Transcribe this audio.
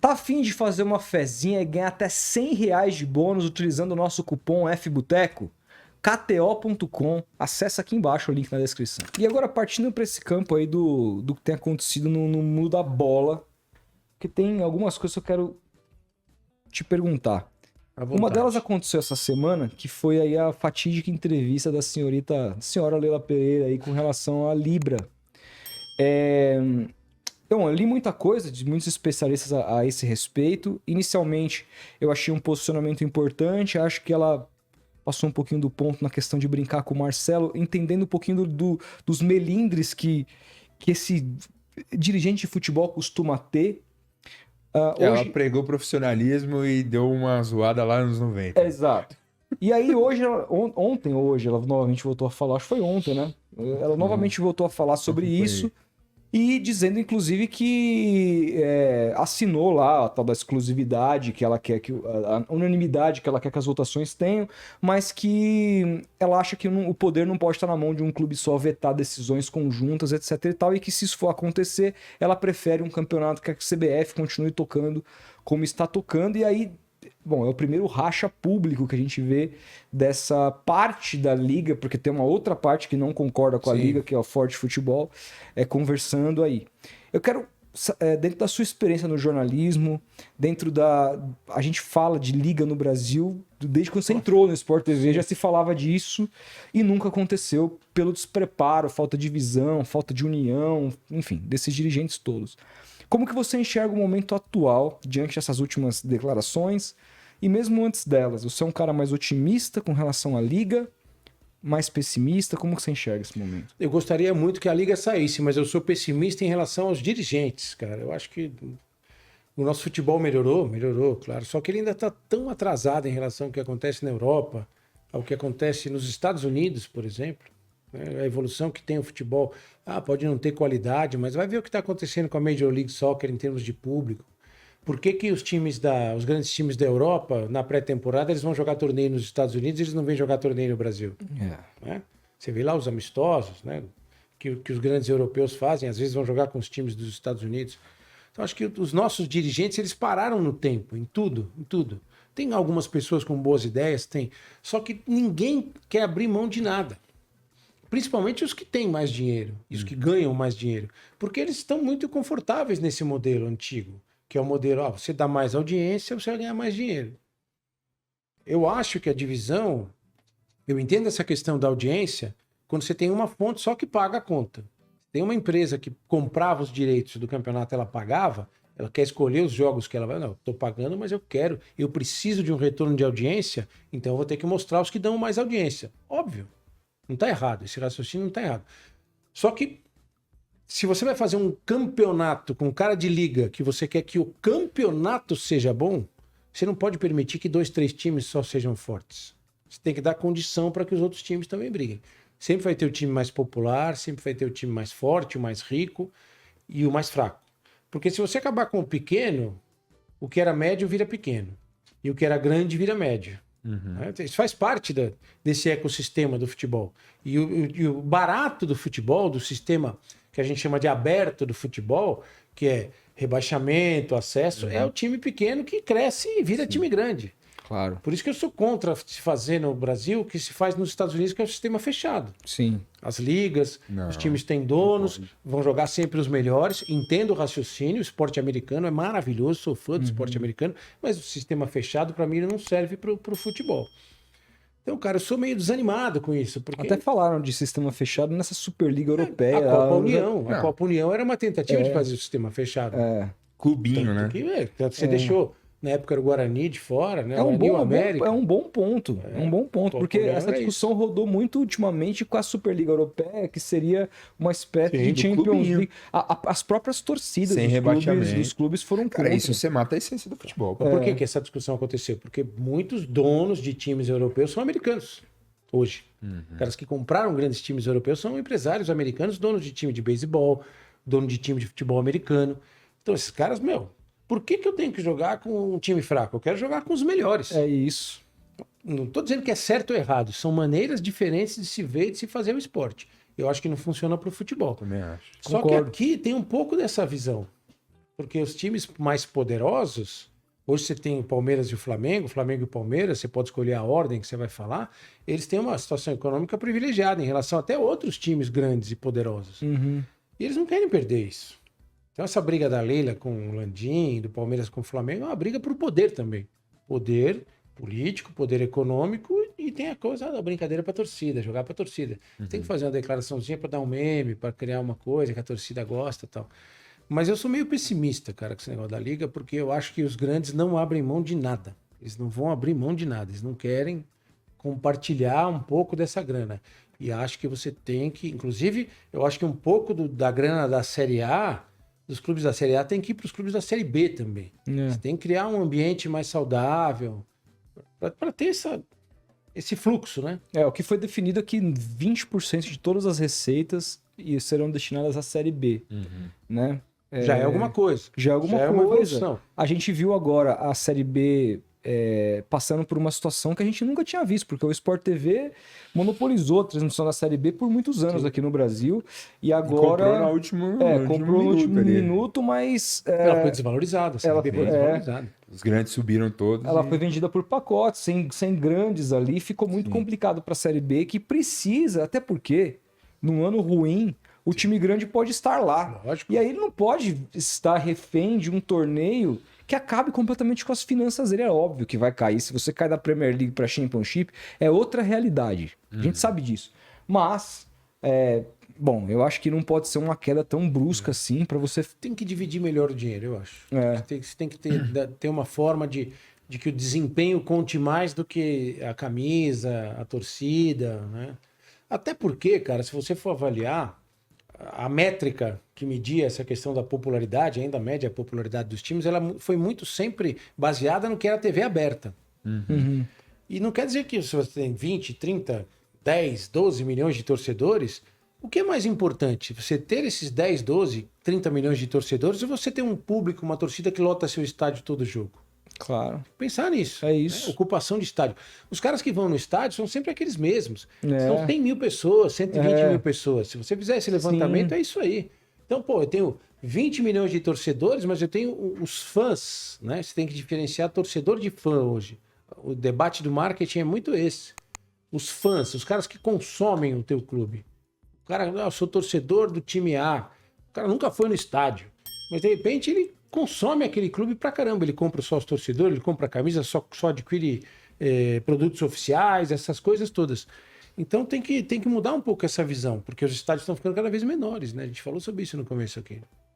Tá a fim de fazer uma fezinha e ganhar até R$100 de bônus utilizando o nosso cupom FBoteco? KTO.com, acessa aqui embaixo o link na descrição. E agora partindo para esse campo aí do que tem acontecido no mundo da bola, que tem algumas coisas que eu quero te perguntar. Uma delas aconteceu essa semana, que foi aí a fatídica entrevista da senhora Leila Pereira aí com relação à Libra. Então, eu li muita coisa de muitos especialistas a esse respeito. Inicialmente, eu achei um posicionamento importante, acho que ela passou um pouquinho do ponto na questão de brincar com o Marcelo, entendendo um pouquinho dos melindres que esse dirigente de futebol costuma ter. Ela pregou profissionalismo e deu uma zoada lá nos 90. Exato. E aí hoje, ontem ela novamente voltou a falar, acho que foi ontem, né? Ela novamente voltou a falar sobre isso. E dizendo, inclusive, que assinou lá a tal da exclusividade que ela quer, a unanimidade que ela quer que as votações tenham, mas que ela acha que o poder não pode estar na mão de um clube só vetar decisões conjuntas, etc e tal, e que se isso for acontecer, ela prefere um campeonato que a CBF continue tocando como está tocando, e aí... Bom, é o primeiro racha público que a gente vê dessa parte da liga, porque tem uma outra parte que não concorda com a liga, que é o Forte Futebol, conversando aí. Eu quero, dentro da sua experiência no jornalismo, a gente fala de liga no Brasil, desde quando você entrou no Sport TV, já se falava disso e nunca aconteceu pelo despreparo, falta de visão, falta de união, enfim, desses dirigentes todos. Como que você enxerga o momento atual diante dessas últimas declarações e mesmo antes delas? Você é um cara mais otimista com relação à liga, mais pessimista? Como que você enxerga esse momento? Eu gostaria muito que a liga saísse, mas eu sou pessimista em relação aos dirigentes, cara. Eu acho que o nosso futebol melhorou, claro. Só que ele ainda está tão atrasado em relação ao que acontece na Europa, ao que acontece nos Estados Unidos, por exemplo. A evolução que tem o futebol, pode não ter qualidade, mas vai ver o que está acontecendo com a Major League Soccer em termos de público. Por que os grandes times da Europa, na pré-temporada, eles vão jogar torneio nos Estados Unidos e eles não vêm jogar torneio no Brasil? Né? Você vê lá os amistosos, né? que os grandes europeus fazem, às vezes vão jogar com os times dos Estados Unidos. Então, acho que os nossos dirigentes, eles pararam no tempo, em tudo. Tem algumas pessoas com boas ideias, tem. Só que ninguém quer abrir mão de nada. Principalmente os que têm mais dinheiro, e os que ganham mais dinheiro. Porque eles estão muito confortáveis nesse modelo antigo, que é o modelo, você dá mais audiência, você vai ganhar mais dinheiro. Eu acho que a divisão, eu entendo essa questão da audiência, quando você tem uma fonte só que paga a conta. Tem uma empresa que comprava os direitos do campeonato, ela pagava, ela quer escolher os jogos que ela vai... Não, estou pagando, mas eu preciso de um retorno de audiência, então eu vou ter que mostrar os que dão mais audiência. Óbvio. Não está errado, esse raciocínio não está errado. Só que, se você vai fazer um campeonato com cara de liga, que você quer que o campeonato seja bom, você não pode permitir que 2, 3 times só sejam fortes. Você tem que dar condição para que os outros times também briguem. Sempre vai ter o time mais popular, sempre vai ter o time mais forte, o mais rico e o mais fraco. Porque se você acabar com o pequeno, o que era médio vira pequeno. E o que era grande vira médio. Isso faz parte desse ecossistema do futebol. E o barato do futebol, do sistema que a gente chama de aberto do futebol, que é rebaixamento, acesso, é o time pequeno que cresce e vira time grande. Claro. Por isso que eu sou contra se fazer no Brasil o que se faz nos Estados Unidos, que é o sistema fechado. Sim. As ligas, os times têm donos, vão jogar sempre os melhores. Entendo o raciocínio, o esporte americano é maravilhoso, sou fã do esporte americano, mas o sistema fechado, para mim, não serve para o futebol. Então, cara, eu sou meio desanimado com isso. Porque... Até falaram de sistema fechado nessa Superliga Europeia. A Copa União. A Copa União era uma tentativa de fazer o sistema fechado. Clubinho, né? Você deixou... Na época era o Guarani de fora, né? É um bom ponto. Porque essa discussão rodou muito ultimamente com a Superliga Europeia, que seria uma espécie de Champions League. As próprias torcidas dos clubes foram contra. Cara, isso você mata a essência do futebol. Por que essa discussão aconteceu? Porque muitos donos de times europeus são americanos hoje. Caras que compraram grandes times europeus são empresários americanos, donos de time de beisebol, dono de time de futebol americano. Então esses caras, por que eu tenho que jogar com um time fraco? Eu quero jogar com os melhores. É isso. Não estou dizendo que é certo ou errado. São maneiras diferentes de se ver e de se fazer o esporte. Eu acho que não funciona para o futebol. Também acho. Só que aqui tem um pouco dessa visão. Porque os times mais poderosos, hoje você tem o Palmeiras e o Flamengo e o Palmeiras, você pode escolher a ordem que você vai falar, eles têm uma situação econômica privilegiada em relação até a outros times grandes e poderosos. Uhum. E eles não querem perder isso. Então essa briga da Leila com o Landim, do Palmeiras com o Flamengo, é uma briga por poder também. Poder político, poder econômico, e tem a coisa da brincadeira para a torcida, jogar para a torcida. Você tem que fazer uma declaraçãozinha para dar um meme, para criar uma coisa que a torcida gosta e tal. Mas eu sou meio pessimista, cara, com esse negócio da Liga, porque eu acho que os grandes não abrem mão de nada. Eles não vão abrir mão de nada. Eles não querem compartilhar um pouco dessa grana. E acho que você tem que... Inclusive, eu acho que um pouco da grana da Série A, dos clubes da Série A, tem que ir para os clubes da Série B também. Você tem que criar um ambiente mais saudável para ter esse fluxo, né? O que foi definido é que 20% de todas as receitas serão destinadas à Série B, né? Já é alguma coisa. Já é alguma uma coisa. evolução. A gente viu agora a Série B passando por uma situação que a gente nunca tinha visto, porque o Sport TV monopolizou a transmissão da Série B por muitos anos aqui no Brasil, e agora... Comprou no último minuto, mas... ela foi desvalorizada, a Série B foi desvalorizada. Os grandes subiram todos. Ela foi vendida por pacotes, sem grandes ali, ficou muito complicado para a Série B, que precisa, até porque, num ano ruim, o time grande pode estar lá. Lógico. E aí ele não pode estar refém de um torneio que acabe completamente com as finanças dele. É óbvio que vai cair. Se você cai da Premier League para a Championship, é outra realidade. A gente sabe disso. Mas, bom, eu acho que não pode ser uma queda tão brusca assim para você... Tem que dividir melhor o dinheiro, eu acho. Você tem que ter uma forma de que o desempenho conte mais do que a camisa, a torcida, né? Até porque, cara, se você for avaliar a métrica que media essa questão da popularidade, ainda mede a popularidade dos times, ela foi muito sempre baseada no que era a TV aberta. E não quer dizer que se você tem 20, 30, 10, 12 milhões de torcedores, o que é mais importante? Você ter esses 10, 12, 30 milhões de torcedores ou você ter um público, uma torcida que lota seu estádio todo jogo? Claro. Pensar nisso. É isso. Né? Ocupação de estádio. Os caras que vão no estádio são sempre aqueles mesmos. São 100 mil pessoas, 120 mil pessoas. Se você fizer esse levantamento, é isso aí. Então, eu tenho 20 milhões de torcedores, mas eu tenho os fãs, né? Você tem que diferenciar torcedor de fã hoje. O debate do marketing é muito esse. Os fãs, os caras que consomem o teu clube. O cara, eu sou torcedor do time A. O cara nunca foi no estádio. Mas, de repente, ele consome aquele clube pra caramba. Ele compra só os torcedores, ele compra a camisa, só adquire produtos oficiais, essas coisas todas. Então tem que mudar um pouco essa visão, porque os estádios estão ficando cada vez menores, né? A gente falou sobre isso no começo aqui.